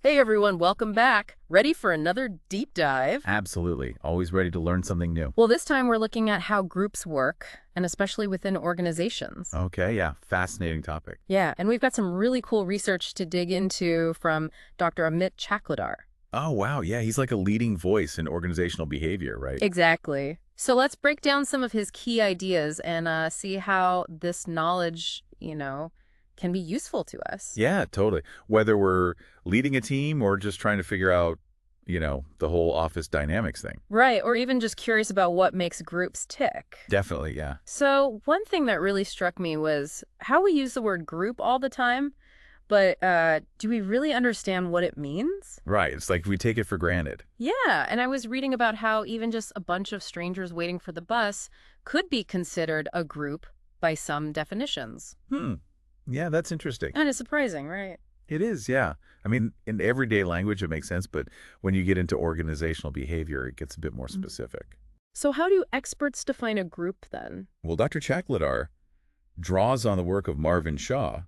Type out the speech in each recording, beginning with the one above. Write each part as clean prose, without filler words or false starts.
Hey everyone, welcome back. Ready for another deep dive? Absolutely. Always ready to learn something new. Well, this time we're looking at how groups work, and especially within organizations. Okay, yeah. Fascinating topic. Yeah, and we've got some really cool research to dig into from Dr. Amit Chakladar. Oh, wow. Yeah, he's like a leading voice in organizational behavior, right? Exactly. So let's break down some of his key ideas and see how this knowledge, can be useful to us. Yeah, totally. Whether we're leading a team or just trying to figure out, the whole office dynamics thing. Right, or even just curious about what makes groups tick. Definitely, yeah. So one thing that really struck me was how we use the word group all the time, but do we really understand what it means? Right. It's like we take it for granted. Yeah, and I was reading about how even just a bunch of strangers waiting for the bus could be considered a group by some definitions. Hmm. Yeah, that's interesting. Kind of surprising, right? It is, yeah. I mean, in everyday language, it makes sense, but when you get into organizational behavior, it gets a bit more specific. So how do experts define a group then? Well, Dr. Chakladar draws on the work of Marvin Shaw,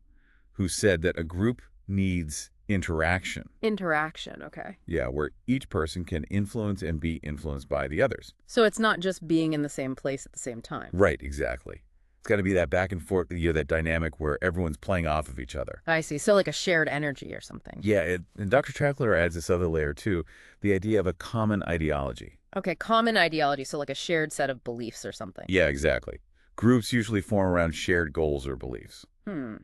who said that a group needs interaction. Interaction, okay. Yeah, where each person can influence and be influenced by the others. So it's not just being in the same place at the same time. Right, exactly. It's got to be that back and forth, that dynamic where everyone's playing off of each other. I see. So like a shared energy or something. Yeah, and Dr. Chakler adds this other layer too, the idea of a common ideology. Okay, common ideology, so like a shared set of beliefs or something. Yeah, exactly. Groups usually form around shared goals or beliefs. Hmm.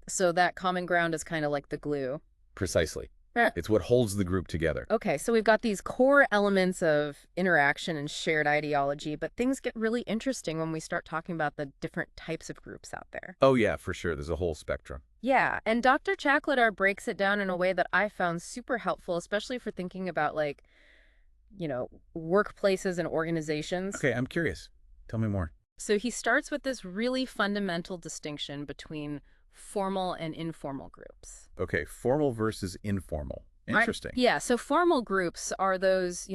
So that common ground is kind of like the glue. Precisely. Eh. It's what holds the group together. Okay, so we've got these core elements of interaction and shared ideology, but things get really interesting when we start talking about the different types of groups out there. Oh, yeah, for sure. There's a whole spectrum. Yeah, and Dr. Chakladar breaks it down in a way that I found super helpful, especially for thinking about workplaces and organizations. Okay, I'm curious. Tell me more. So he starts with this really fundamental distinction between formal and informal groups. Okay, formal versus informal. Interesting. Yeah, so formal groups are those,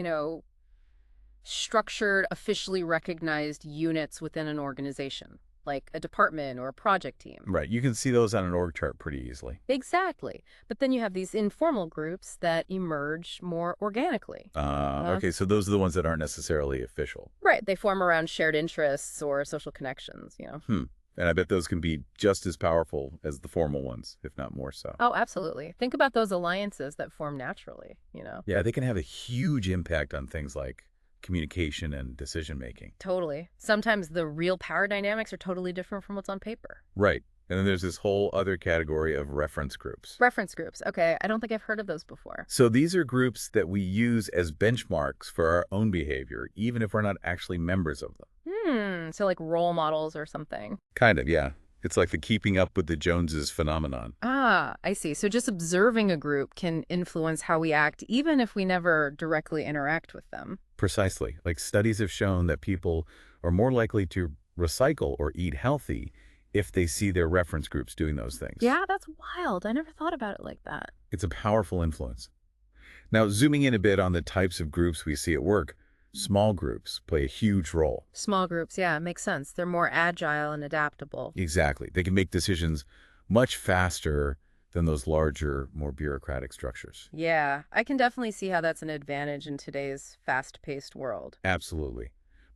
structured, officially recognized units within an organization, like a department or a project team. Right, you can see those on an org chart pretty easily. Exactly. But then you have these informal groups that emerge more organically. Okay, so those are the ones that aren't necessarily official. Right, they form around shared interests or social connections. Hmm. And I bet those can be just as powerful as the formal ones, if not more so. Oh, absolutely. Think about those alliances that form naturally. Yeah, they can have a huge impact on things like communication and decision making. Totally. Sometimes the real power dynamics are totally different from what's on paper. Right. And then there's this whole other category of reference groups. Reference groups. Okay, I don't think I've heard of those before. So these are groups that we use as benchmarks for our own behavior, even if we're not actually members of them. So like role models or something. Kind of, yeah. It's like the keeping up with the Joneses phenomenon. Ah, I see. So just observing a group can influence how we act, even if we never directly interact with them. Precisely. Like studies have shown that people are more likely to recycle or eat healthy if they see their reference groups doing those things. Yeah, that's wild. I never thought about it like that. It's a powerful influence. Now, zooming in a bit on the types of groups we see at work, small groups play a huge role. Small groups, yeah, makes sense. They're more agile and adaptable. Exactly. They can make decisions much faster than those larger, more bureaucratic structures. Yeah, I can definitely see how that's an advantage in today's fast-paced world. Absolutely.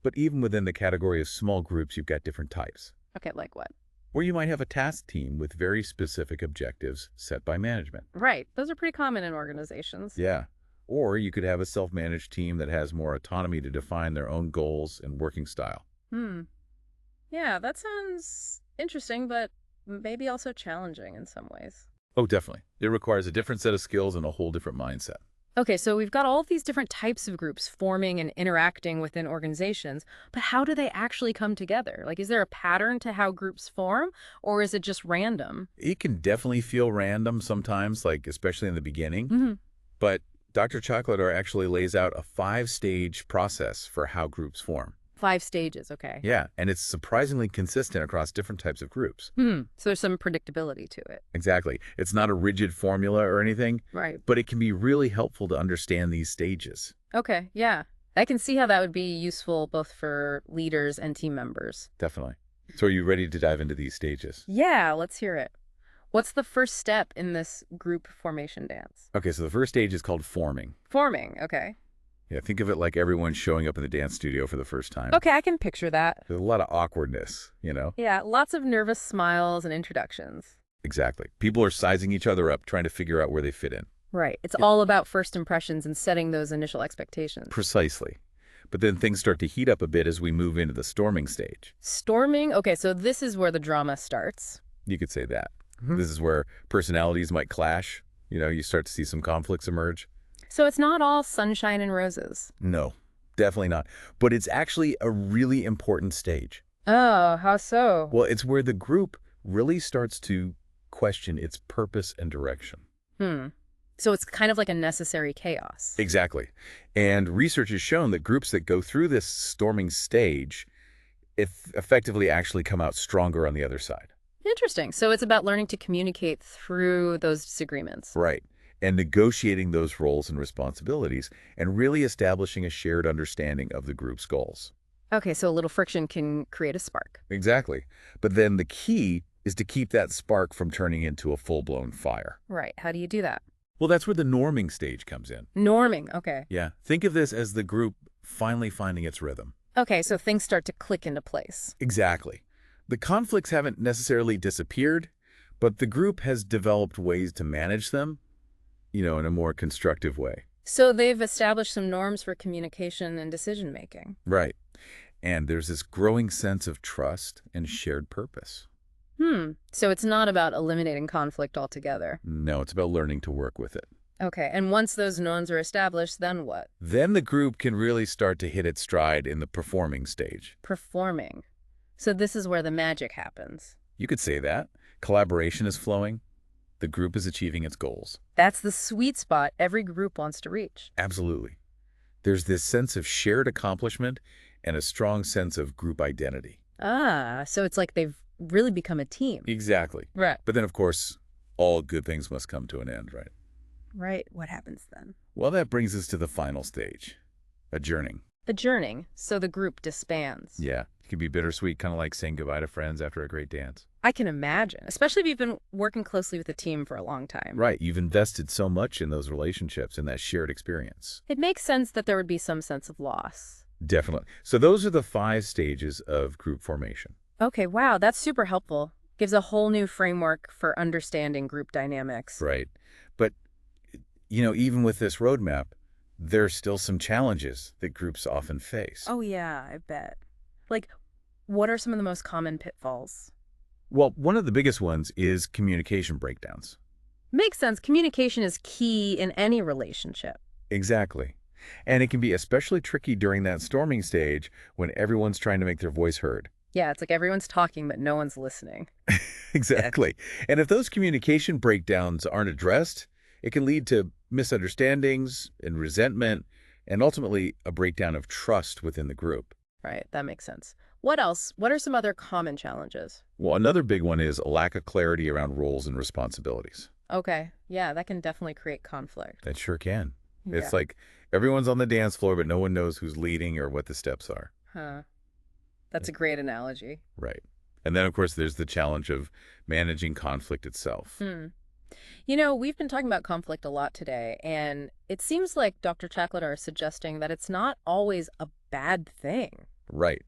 But even within the category of small groups, you've got different types. Okay, like what? Or you might have a task team with very specific objectives set by management. Right. Those are pretty common in organizations. Yeah. Or you could have a self-managed team that has more autonomy to define their own goals and working style. Yeah, that sounds interesting, but maybe also challenging in some ways. Oh, definitely. It requires a different set of skills and a whole different mindset. Okay, so we've got all of these different types of groups forming and interacting within organizations, but how do they actually come together? Like, is there a pattern to how groups form, or is it just random? It can definitely feel random sometimes, like especially in the beginning. But Dr. Chocolater actually lays out a 5-stage process for how groups form. 5 stages, okay. Yeah, and it's surprisingly consistent across different types of groups. So there's some predictability to it. Exactly. It's not a rigid formula or anything, Right. but it can be really helpful to understand these stages. Okay, yeah. I can see how that would be useful both for leaders and team members. Definitely. So are you ready to dive into these stages? Yeah, let's hear it. What's the first step in this group formation dance? Okay, so the first stage is called forming. Forming, okay. Yeah, think of it like everyone showing up in the dance studio for the first time. Okay, I can picture that. There's a lot of awkwardness. Yeah, lots of nervous smiles and introductions. Exactly. People are sizing each other up, trying to figure out where they fit in. Right. It's all about first impressions and setting those initial expectations. Precisely. But then things start to heat up a bit as we move into the storming stage. Storming? Okay, so this is where the drama starts. You could say that. This is where personalities might clash. You start to see some conflicts emerge. So it's not all sunshine and roses. No, definitely not. But it's actually a really important stage. Oh, how so? Well, it's where the group really starts to question its purpose and direction. So it's kind of like a necessary chaos. Exactly. And research has shown that groups that go through this storming stage effectively actually come out stronger on the other side. Interesting. So it's about learning to communicate through those disagreements. Right. And negotiating those roles and responsibilities and really establishing a shared understanding of the group's goals. Okay, so a little friction can create a spark. Exactly. But then the key is to keep that spark from turning into a full-blown fire. Right. How do you do that? Well, that's where the norming stage comes in. Norming. Okay. Yeah. Think of this as the group finally finding its rhythm. Okay, so things start to click into place. Exactly. The conflicts haven't necessarily disappeared, but the group has developed ways to manage them, in a more constructive way. So they've established some norms for communication and decision-making. Right. And there's this growing sense of trust and shared purpose. So it's not about eliminating conflict altogether. No, it's about learning to work with it. Okay, and once those norms are established, then what? Then the group can really start to hit its stride in the performing stage. Performing. So this is where the magic happens. You could say that. Collaboration is flowing. The group is achieving its goals. That's the sweet spot every group wants to reach. Absolutely. There's this sense of shared accomplishment and a strong sense of group identity. Ah, so it's like they've really become a team. Exactly. Right. But then, of course, all good things must come to an end, right? Right. What happens then? Well, that brings us to the final stage, adjourning. Adjourning, so the group disbands. Yeah, it can be bittersweet, kind of like saying goodbye to friends after a great dance. I can imagine, especially if you've been working closely with a team for a long time. Right, you've invested so much in those relationships and that shared experience. It makes sense that there would be some sense of loss. Definitely. So those are the 5 stages of group formation. Okay, wow, that's super helpful. Gives a whole new framework for understanding group dynamics. Right. But, even with this roadmap, there's still some challenges that groups often face. Oh, yeah, I bet. Like, what are some of the most common pitfalls? Well, one of the biggest ones is communication breakdowns. Makes sense. Communication is key in any relationship. Exactly. And it can be especially tricky during that storming stage when everyone's trying to make their voice heard. Yeah, it's like everyone's talking, but no one's listening. Exactly. And if those communication breakdowns aren't addressed, it can lead to misunderstandings and resentment, and ultimately a breakdown of trust within the group. Right, that makes sense. What else? What are some other common challenges? Well, another big one is a lack of clarity around roles and responsibilities. Okay, yeah, that can definitely create conflict. That sure can. Yeah. It's like everyone's on the dance floor, but no one knows who's leading or what the steps are. Huh. That's a great analogy. Right. And then, of course, there's the challenge of managing conflict itself. We've been talking about conflict a lot today, and it seems like Dr. Chakladar is suggesting that it's not always a bad thing. Right.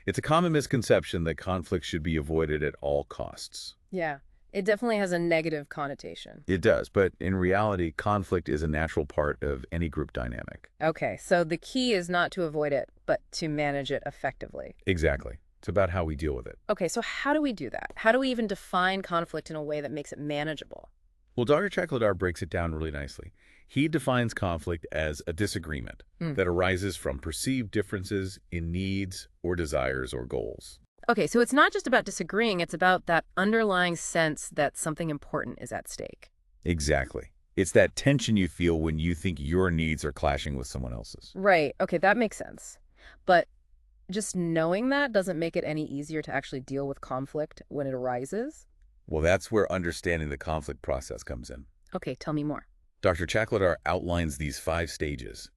It's a common misconception that conflict should be avoided at all costs. Yeah, it definitely has a negative connotation. It does, but in reality, conflict is a natural part of any group dynamic. Okay, so the key is not to avoid it, but to manage it effectively. Exactly. It's about how we deal with it. Okay, so how do we do that? How do we even define conflict in a way that makes it manageable? Well, Dr. Chakladar breaks it down really nicely. He defines conflict as a disagreement that arises from perceived differences in needs or desires or goals. Okay, so it's not just about disagreeing, it's about that underlying sense that something important is at stake. Exactly. It's that tension you feel when you think your needs are clashing with someone else's. Right, okay, that makes sense. But just knowing that doesn't make it any easier to actually deal with conflict when it arises? Well, that's where understanding the conflict process comes in. Okay, tell me more. Dr. Chakladar outlines these 5 stages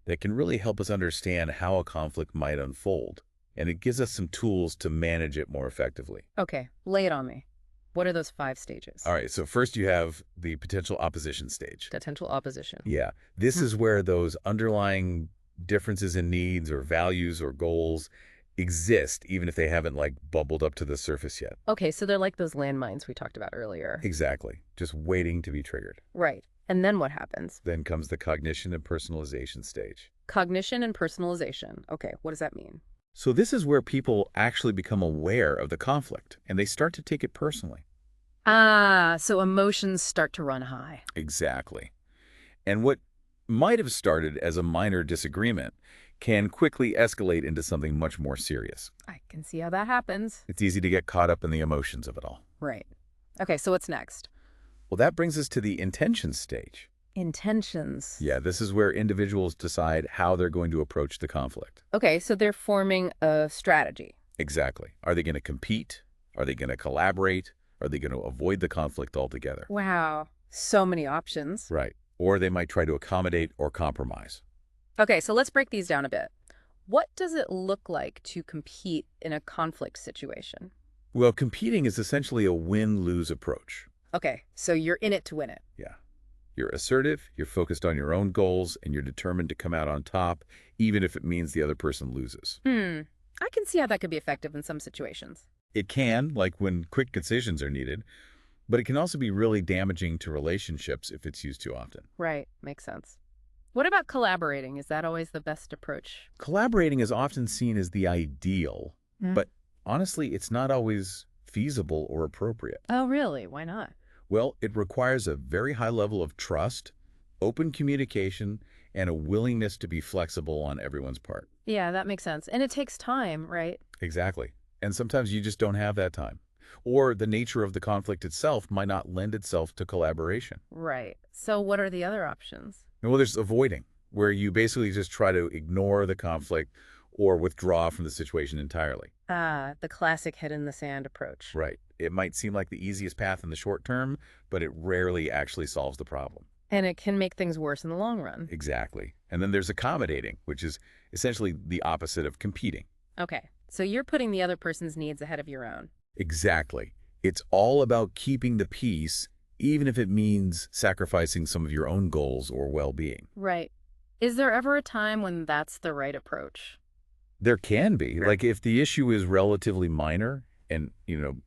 that can really help us understand how a conflict might unfold, and it gives us some tools to manage it more effectively. Okay, lay it on me. What are those 5 stages? All right, so first you have the potential opposition stage. Potential opposition. Yeah, this Hmm. is where those underlying differences in needs or values or goals exist, even if they haven't like bubbled up to the surface yet. Okay, so they're like those landmines we talked about earlier. Exactly, just waiting to be triggered. Right. And then what happens? Then comes the cognition and personalization stage. Cognition and personalization. Okay, what does that mean? So this is where people actually become aware of the conflict, and they start to take it personally. Ah, so emotions start to run high. Exactly. And what might have started as a minor disagreement can quickly escalate into something much more serious. I can see how that happens. It's easy to get caught up in the emotions of it all. Right. Okay, so what's next? Well, that brings us to the intention stage. Intentions. Yeah, this is where individuals decide how they're going to approach the conflict. Okay, so they're forming a strategy. Exactly. Are they going to compete? Are they going to collaborate? Are they going to avoid the conflict altogether? Wow, so many options. Right. Or they might try to accommodate or compromise. Okay, so let's break these down a bit. What does it look like to compete in a conflict situation? Well, competing is essentially a win-lose approach. Okay, so you're in it to win it. Yeah. You're assertive, you're focused on your own goals, and you're determined to come out on top, even if it means the other person loses. I can see how that could be effective in some situations. It can, like when quick decisions are needed, but it can also be really damaging to relationships if it's used too often. Right, makes sense. What about collaborating? Is that always the best approach? Collaborating is often seen as the ideal, but honestly, it's not always feasible or appropriate. Oh, really? Why not? Well, it requires a very high level of trust, open communication, and a willingness to be flexible on everyone's part. Yeah, that makes sense. And it takes time, right? Exactly. And sometimes you just don't have that time. Or the nature of the conflict itself might not lend itself to collaboration. Right. So what are the other options? Well, there's avoiding, where you basically just try to ignore the conflict or withdraw from the situation entirely. Ah, the classic head in the sand approach. Right. It might seem like the easiest path in the short term, but it rarely actually solves the problem. And it can make things worse in the long run. Exactly. And then there's accommodating, which is essentially the opposite of competing. Okay, so you're putting the other person's needs ahead of your own. Exactly. It's all about keeping the peace, even if it means sacrificing some of your own goals or well-being. Right. Is there ever a time when that's the right approach? There can be. Like if the issue is relatively minor and,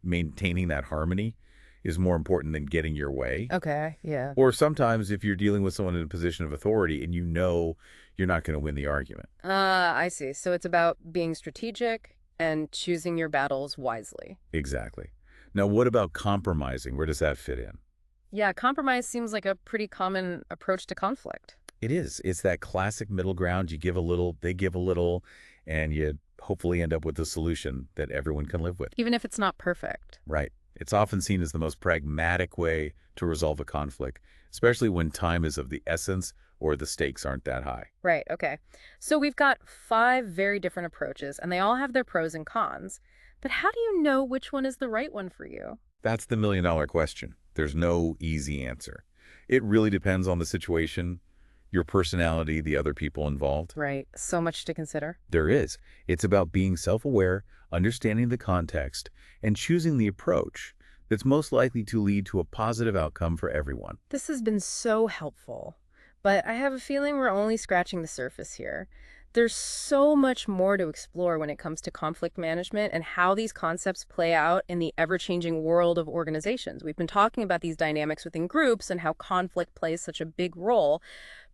maintaining that harmony is more important than getting your way. Okay, yeah. Or sometimes if you're dealing with someone in a position of authority and you know you're not going to win the argument. I see. So it's about being strategic and choosing your battles wisely. Exactly. Now, what about compromising? Where does that fit in? Yeah, compromise seems like a pretty common approach to conflict. It is. It's that classic middle ground. You give a little, they give a little, and you hopefully end up with a solution that everyone can live with. Even if it's not perfect. Right. It's often seen as the most pragmatic way to resolve a conflict, especially when time is of the essence or the stakes aren't that high. Right, okay. So we've got 5 very different approaches, and they all have their pros and cons. But how do you know which one is the right one for you? That's the million-dollar question. There's no easy answer. It really depends on the situation, your personality, the other people involved. Right, so much to consider. There is. It's about being self-aware, understanding the context, and choosing the approach that's most likely to lead to a positive outcome for everyone. This has been so helpful, but I have a feeling we're only scratching the surface here. There's so much more to explore when it comes to conflict management and how these concepts play out in the ever-changing world of organizations. We've been talking about these dynamics within groups and how conflict plays such a big role,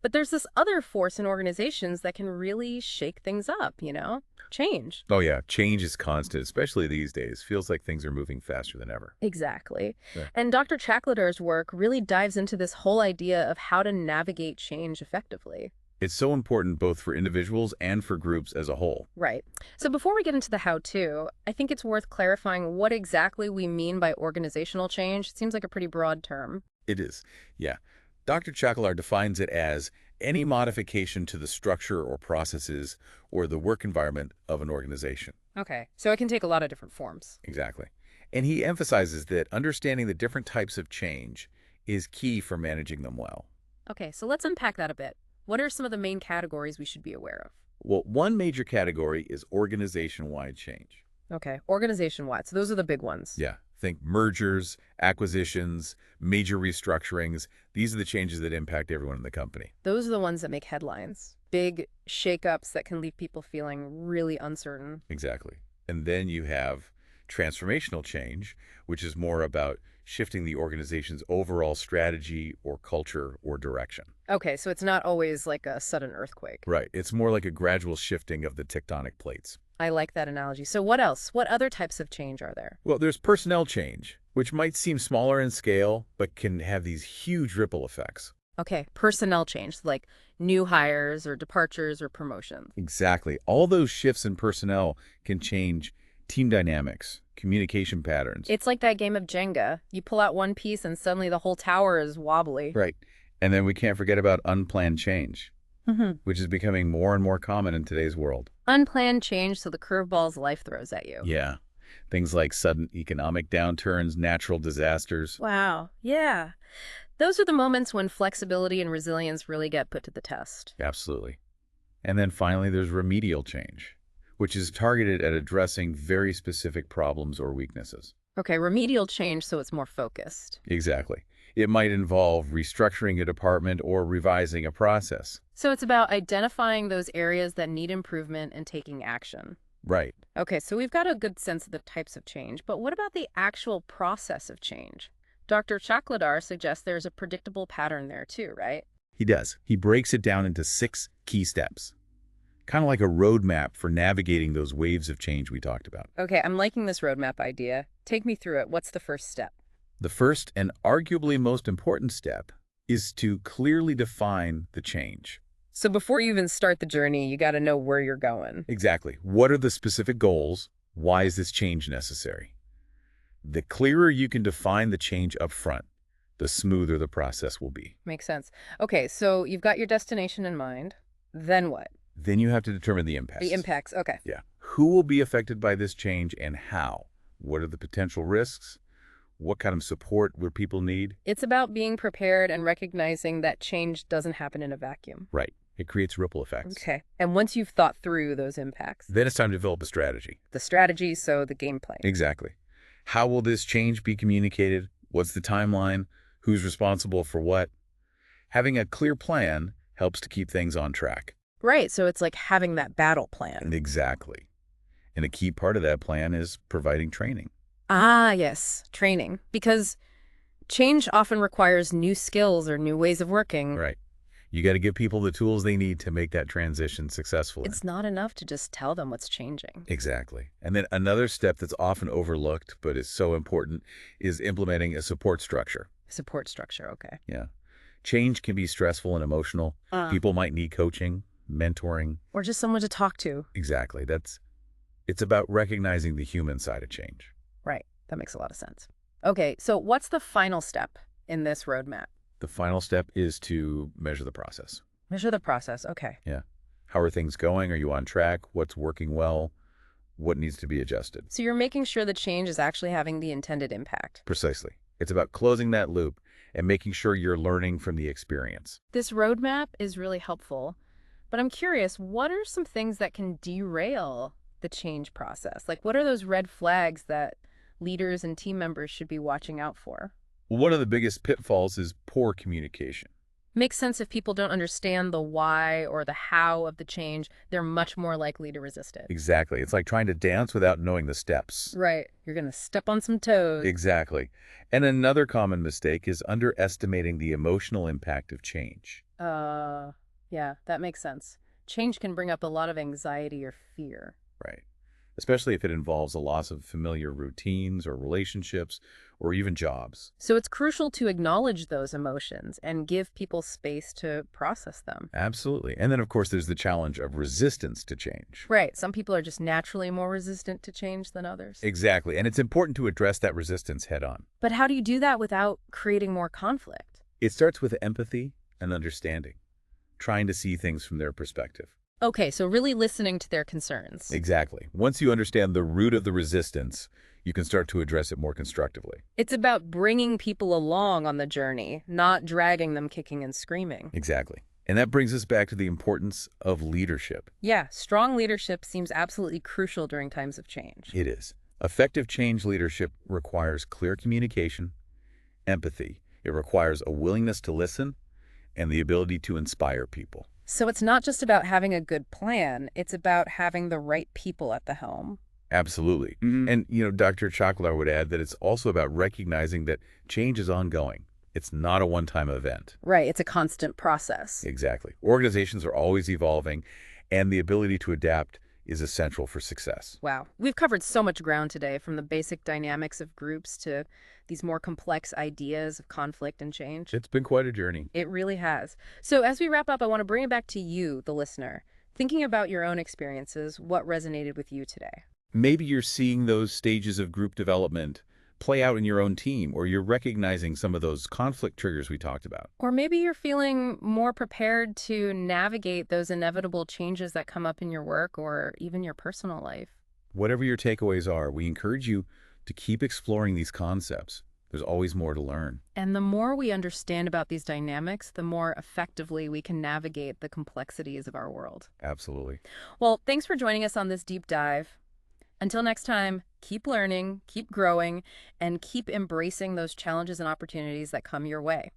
but there's this other force in organizations that can really shake things up, change. Oh yeah, change is constant, especially these days. Feels like things are moving faster than ever. Exactly. Yeah. And Dr. Chakladur's work really dives into this whole idea of how to navigate change effectively. It's so important both for individuals and for groups as a whole. Right. So before we get into the how-to, I think it's worth clarifying what exactly we mean by organizational change. It seems like a pretty broad term. It is, yeah. Dr. Chaklar defines it as any modification to the structure or processes or the work environment of an organization. Okay. So it can take a lot of different forms. Exactly. And he emphasizes that understanding the different types of change is key for managing them well. Okay, so let's unpack that a bit. What are some of the main categories we should be aware of? Well, one major category is organization-wide change. Okay, organization-wide. So those are the big ones. Yeah. Think mergers, acquisitions, major restructurings. These are the changes that impact everyone in the company. Those are the ones that make headlines. Big shakeups that can leave people feeling really uncertain. Exactly. And then you have transformational change, which is more about shifting the organization's overall strategy or culture or direction. Okay, so it's not always like a sudden earthquake. Right. It's more like a gradual shifting of the tectonic plates. I like that analogy. So what else? What other types of change are there? Well, there's personnel change, which might seem smaller in scale, but can have these huge ripple effects. Okay, personnel change, like new hires or departures or promotions. Exactly. All those shifts in personnel can change team dynamics, communication patterns. It's like that game of Jenga. You pull out one piece and suddenly the whole tower is wobbly. Right. And then we can't forget about unplanned change, Mm-hmm. which is becoming more and more common in today's world. Unplanned change, so the curveballs life throws at you. Yeah. Things like sudden economic downturns, natural disasters. Wow. Yeah. Those are the moments when flexibility and resilience really get put to the test. Absolutely. And then finally, there's remedial change, which is targeted at addressing very specific problems or weaknesses. Okay, remedial change so it's more focused. Exactly. It might involve restructuring a department or revising a process. So it's about identifying those areas that need improvement and taking action. Right. Okay, so we've got a good sense of the types of change, but what about the actual process of change? Dr. Chakladar suggests there's a predictable pattern there too, right? He does. He breaks it down into 6 key steps, kind of like a roadmap for navigating those waves of change we talked about. Okay, I'm liking this roadmap idea. Take me through it. What's the first step? The first and arguably most important step is to clearly define the change. So before you even start the journey, you got to know where you're going. Exactly. What are the specific goals? Why is this change necessary? The clearer you can define the change up front, the smoother the process will be. Makes sense. Okay, so you've got your destination in mind. Then what? Then you have to determine the impacts. The impacts. Okay. Yeah. Who will be affected by this change and how? What are the potential risks? What kind of support will people need? It's about being prepared and recognizing that change doesn't happen in a vacuum. Right. It creates ripple effects. Okay. And once you've thought through those impacts, Then it's time to develop a strategy. the strategy, so the game plan. Exactly. How will this change be communicated? What's the timeline? Who's responsible for what? Having a clear plan helps to keep things on track. Right, so it's like having that battle plan. Exactly. And a key part of that plan is providing training. Ah, yes, training. Because change often requires new skills or new ways of working. Right. You got to give people the tools they need to make that transition successful. It's not enough to just tell them what's changing. Exactly. And then another step that's often overlooked but is so important is implementing a support structure. Support structure, okay. Yeah. Change can be stressful and emotional. People might need coaching, mentoring. Or just someone to talk to. Exactly. It's about recognizing the human side of change. Right, that makes a lot of sense. Okay, so what's the final step in this roadmap? The final step is to measure the process. Measure the process, okay. Yeah. How are things going? Are you on track? What's working well? What needs to be adjusted? So you're making sure the change is actually having the intended impact. Precisely. It's about closing that loop and making sure you're learning from the experience. This roadmap is really helpful, but I'm curious, what are some things that can derail the change process? Like, what are those red flags that leaders and team members should be watching out for? One of the biggest pitfalls is poor communication. Makes sense if people don't understand the why or the how of the change, they're much more likely to resist it. Exactly. It's like trying to dance without knowing the steps. Right. You're going to step on some toes. Exactly. And another common mistake is underestimating the emotional impact of change. Yeah, that makes sense. Change can bring up a lot of anxiety or fear. Right. Especially if it involves a loss of familiar routines or relationships or even jobs. So it's crucial to acknowledge those emotions and give people space to process them. Absolutely. And then, of course, there's the challenge of resistance to change. Right. Some people are just naturally more resistant to change than others. Exactly. And it's important to address that resistance head on. But how do you do that without creating more conflict? It starts with empathy and understanding, trying to see things from their perspective. Okay, so really listening to their concerns. Exactly. Once you understand the root of the resistance, you can start to address it more constructively. It's about bringing people along on the journey, not dragging them kicking and screaming. Exactly. And that brings us back to the importance of leadership. Yeah, strong leadership seems absolutely crucial during times of change. It is. Effective change leadership requires clear communication, empathy. It requires a willingness to listen and the ability to inspire people. So it's not just about having a good plan, it's about having the right people at the helm. Absolutely. And, Dr. Chaklar would add that it's also about recognizing that change is ongoing. It's not a one-time event. Right, it's a constant process. Exactly. Organizations are always evolving, and the ability to adapt is essential for success. Wow. We've covered so much ground today, from the basic dynamics of groups to these more complex ideas of conflict and change. It's been quite a journey. It really has. So as we wrap up, I want to bring it back to you, the listener. Thinking about your own experiences, what resonated with you today? Maybe you're seeing those stages of group development play out in your own team, or you're recognizing some of those conflict triggers we talked about. Or maybe you're feeling more prepared to navigate those inevitable changes that come up in your work or even your personal life. Whatever your takeaways are, we encourage you to keep exploring these concepts. There's always more to learn. And the more we understand about these dynamics, the more effectively we can navigate the complexities of our world. Absolutely. Well, thanks for joining us on this deep dive. Until next time, keep learning, keep growing, and keep embracing those challenges and opportunities that come your way.